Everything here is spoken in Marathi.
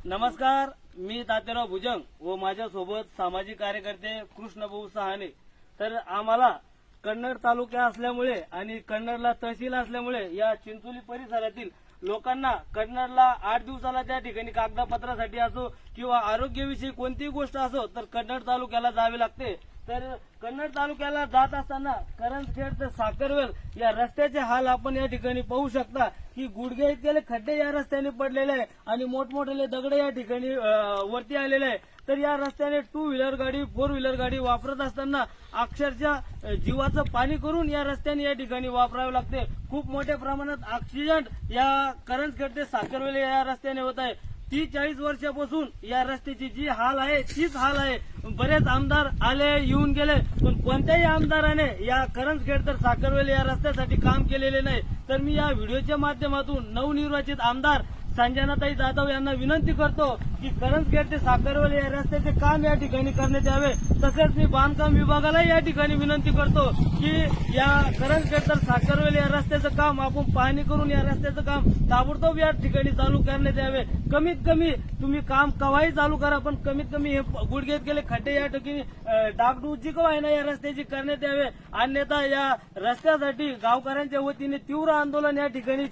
नमस्कार, मी तात्याराव भुजंग व माझ्यासोबत सामाजिक कार्यकर्ते कृष्णभाऊ सहाने. तर आम्हाला कन्नड तालुका असल्यामुळे आणि कन्नडला तहसील असल्यामुळे या चिंचोली परिसरातील लोकांना कन्नडला 8 दिवसाला त्या ठिकाणी कागदपत्रासाठी असो किंवा आरोग्याविषयी कोणतीही गोष्ट असो तर कन्नड तालुक्याला जावे लागते. तर कन्नड तालुक्याला जात असताना करंजखेड ते साखरवेल या रस्त्याचे हाल आपण या ठिकाणी पाहू शकता की गुडघे इतके खड्डे या रस्त्याने पडलेले आहे आणि मोठमोठे दगड या ठिकाणी वरती आलेले आहे. तर या रस्त्याने 2 व्हीलर गाडी 4 व्हीलर गाडी वापरत असताना अक्षरशः जीवाचं पाणी करून या रस्त्याने या ठिकाणी वापरावे लागते. खूप मोठ्या प्रमाणात ऍक्सिडेंट या करंजखेड ते साखरवेल या रस्त्याने होत आहे. 30-40 वर्षापासून या रस्त्याची जी हाल आहे तीच हाल आहे. बरेच आमदार आले येऊन गेले पण कोणत्याही आमदाराने या करंजखेड तर साखरवेल या रस्त्यासाठी काम केलेले नाही. तर मी या व्हिडिओच्या माध्यमातून नवनिर्वाचित आमदार संजनाताई जाधव यांना विनंती करतो की करंजखेड ते साखरवेल या रस्त्याचे काम या ठिकाणी करण्यात यावे. तसेच मी बांधकाम विभागाला या ठिकाणी विनंती करतो की या करंजखेड तर साखरवेल या रस्त्याचं काम आपण पाहणी करून या रस्त्याचं काम ताबडतोब या ठिकाणी चालू करण्यात यावे. कमीत कमी तुम्ही काम कवाही चालू करा पण कमीत कमी हे गुडघेत गेले खड्डे या ठिकाणी डागडुजी कवाय ना या रस्त्याची करण्यात यावे. अन्यथा या रस्त्यासाठी गावकऱ्यांच्या वतीने तीव्र आंदोलन या ठिकाणी